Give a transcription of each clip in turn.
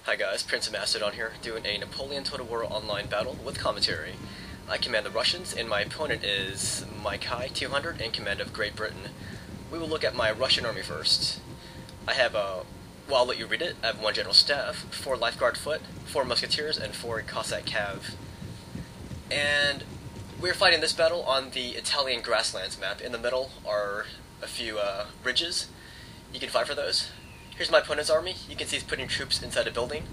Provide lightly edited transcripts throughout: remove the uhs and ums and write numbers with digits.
Hi guys, PrinceofMacedon here, doing a Napoleon Total War online battle with commentary. I command the Russians, and my opponent is Micah 200 in command of Great Britain. We will look at my Russian army first. I have well, I'll let you read it. I have 1 General Staff, 4 Lifeguard Foot, 4 Musketeers, and 4 Cossack Cav. And we're fighting this battle on the Italian Grasslands map. In the middle are a few ridges. You can fight for those. Here's my opponent's army. You can see he's putting troops inside a building.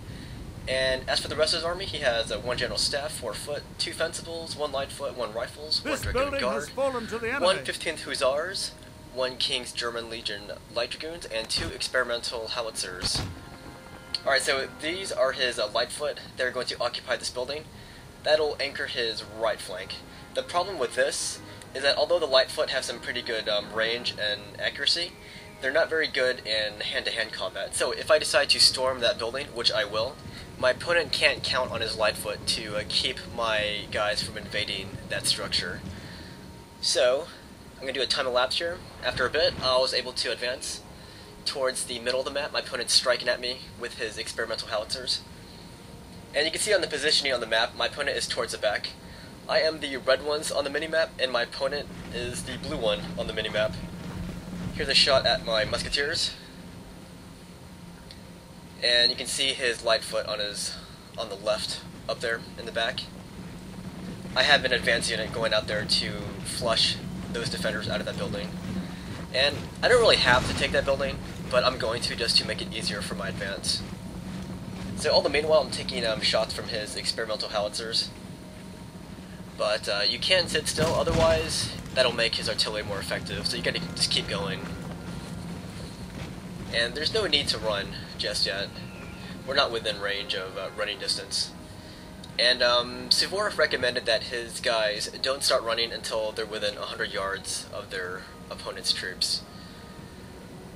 And as for the rest of his army, he has 1 General Staff, 4 Foot, 2 Fencibles, 1 Light Foot, 1 Rifles, 1 Dragoon Guard, 1 15th Hussars, 1 King's German Legion Light Dragoons, and 2 Experimental Howitzers. Alright, so these are his Light Foot. They're going to occupy this building. That'll anchor his right flank. The problem with this is that although the Light Foot have some pretty good range and accuracy, they're not very good in hand-to-hand combat. So if I decide to storm that building, which I will, my opponent can't count on his light foot to keep my guys from invading that structure. So I'm going to do a time elapse here. After a bit, I was able to advance towards the middle of the map. My opponent's striking at me with his experimental howitzers. And you can see on the positioning on the map, my opponent is towards the back. I am the red ones on the minimap, and my opponent is the blue one on the minimap. Here's a shot at my musketeers, and you can see his light foot on the left up there in the back. I have an advanced unit going out there to flush those defenders out of that building, and I don't really have to take that building, but I'm going to just to make it easier for my advance. So all the meanwhile, I'm taking shots from his experimental howitzers, but you can sit still, otherwise that'll make his artillery more effective, so you gotta just keep going. And there's no need to run just yet. We're not within range of running distance. And Suvorov recommended that his guys don't start running until they're within 100 yards of their opponent's troops.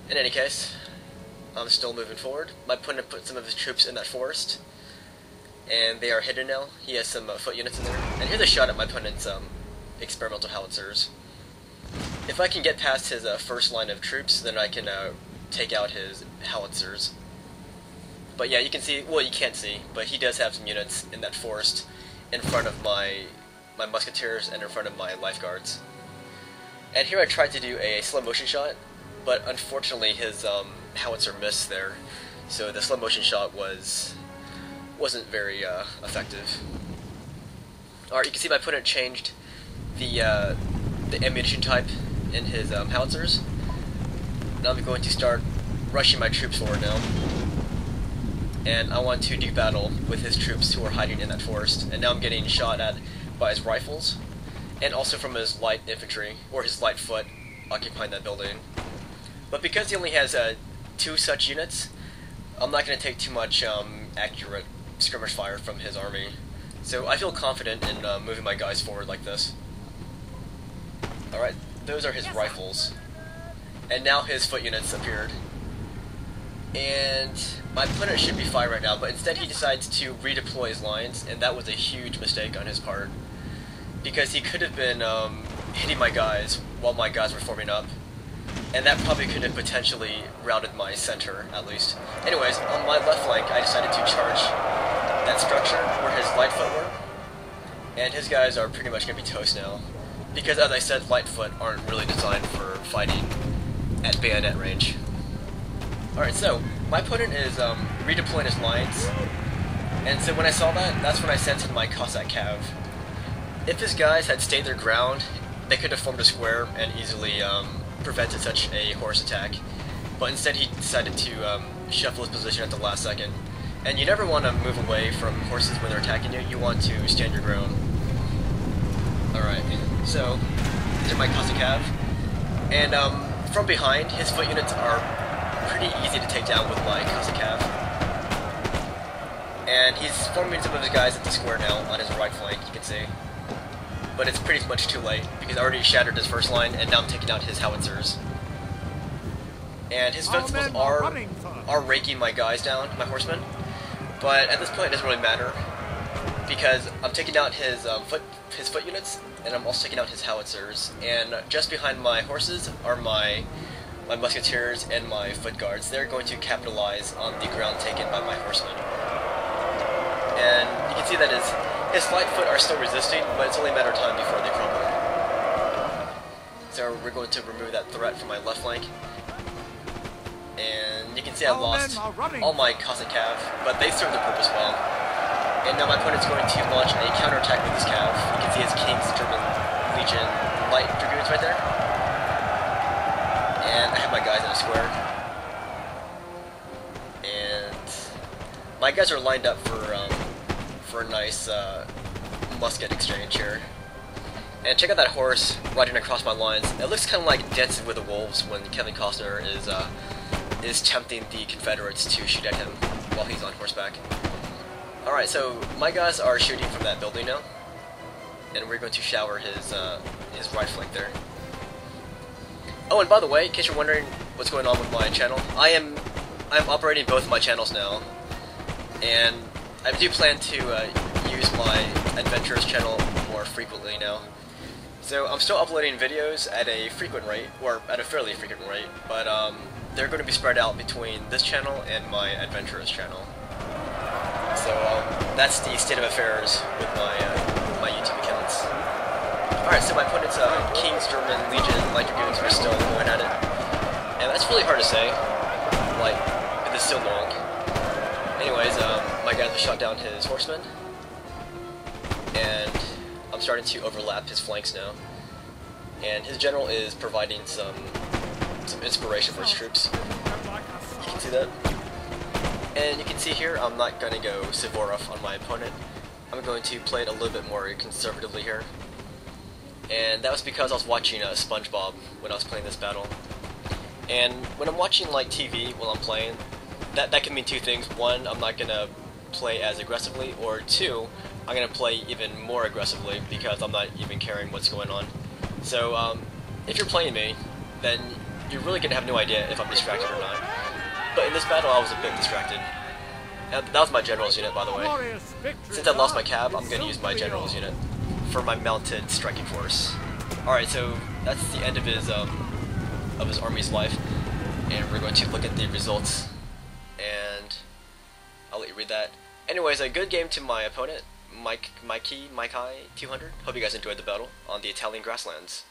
In any case, I'm still moving forward. My opponent put some of his troops in that forest, and they are hidden now. He has some foot units in there. And here's a shot at my opponent's experimental howitzers. If I can get past his first line of troops, then I can take out his howitzers. But yeah, you can see, well, you can't see, but he does have some units in that forest in front of my musketeers and in front of my lifeguards. And here I tried to do a slow motion shot, but unfortunately his howitzer missed there, so the slow motion shot wasn't very effective. Alright, you can see my opponent changed the ammunition type in his howitzers. Now I'm going to start rushing my troops forward now. And I want to do battle with his troops who are hiding in that forest. And now I'm getting shot at by his rifles, and also from his light infantry, or his light foot, occupying that building. But because he only has 2 such units, I'm not going to take too much accurate skirmish fire from his army. So I feel confident in moving my guys forward like this. Alright, those are his rifles. And now his foot units appeared. And my opponent should be fine right now, but instead he decides to redeploy his lines, and that was a huge mistake on his part. Because he could have been hitting my guys while my guys were forming up, and that probably could have potentially routed my center, at least. Anyways, on my left flank, I decided to charge that structure where his light foot were, and his guys are pretty much going to be toast now. Because, as I said, light foot aren't really designed for fighting at bayonet range. Alright, so my opponent is redeploying his lines, and so when I saw that, that's when I sent in my Cossack Cav. If his guys had stayed their ground, they could have formed a square and easily prevented such a horse attack, but instead he decided to shuffle his position at the last second. And you never want to move away from horses when they're attacking you, you want to stand your ground. Alright, so these are my Cossack Cav, and from behind, his foot units are pretty easy to take down with my Cossack Cav. And he's forming some of his guys at the square now on his right flank, you can see. But it's pretty much too late, because I already shattered his first line, and now I'm taking out his howitzers. And his fencibles are raking my guys down, my horsemen. But at this point it doesn't really matter, because I'm taking out his foot units, and I'm also taking out his howitzers. And just behind my horses are my musketeers and my foot guards. They're going to capitalize on the ground taken by my horsemen. that his flight foot are still resisting, but it's only a matter of time before they crumble. So we're going to remove that threat from my left flank. And you can see I lost all my Cossack Cav, but they served their purpose well. And now my opponent's going to launch a counterattack with his Cav. You can see his King's German Legion light dragoons right there. And I have my guys in a square. And my guys are lined up for a nice musket exchange here. And check out that horse riding across my lines. It looks kind of like Dances with the Wolves when Kevin Costner is tempting the Confederates to shoot at him while he's on horseback. Alright, so my guys are shooting from that building now, and we're going to shower his right flank there. Oh, and by the way, in case you're wondering what's going on with my channel, I'm operating both my channels now, and I do plan to use my Adventurers channel more frequently now. So I'm still uploading videos at a frequent rate, or at a fairly frequent rate, but they're going to be spread out between this channel and my Adventurers channel. So that's the state of affairs with my YouTube accounts. Alright, so my opponent's King's German Legion Light Dragoons are still going at it. And that's really hard to say, like, it's so long. Anyways, my guys have shot down his horsemen, and I'm starting to overlap his flanks now. And his general is providing some inspiration for his troops. You can see that. And you can see here, I'm not going to go Suvorov on my opponent. I'm going to play it a little bit more conservatively here. And that was because I was watching SpongeBob when I was playing this battle. And when I'm watching like TV while I'm playing, that can mean two things. One, I'm not going to play as aggressively, or two, I'm going to play even more aggressively because I'm not even caring what's going on. So if you're playing me, then you're really going to have no idea if I'm distracted or not. But in this battle, I was a bit distracted. That was my general's unit, by the way. Since I lost my cab, I'm going to use my general's unit for my mounted striking force. Alright, so that's the end of his army's life, and we're going to look at the results, and I'll let you read that. Anyways, a good game to my opponent, Mikey 200. Hope you guys enjoyed the battle on the Italian Grasslands.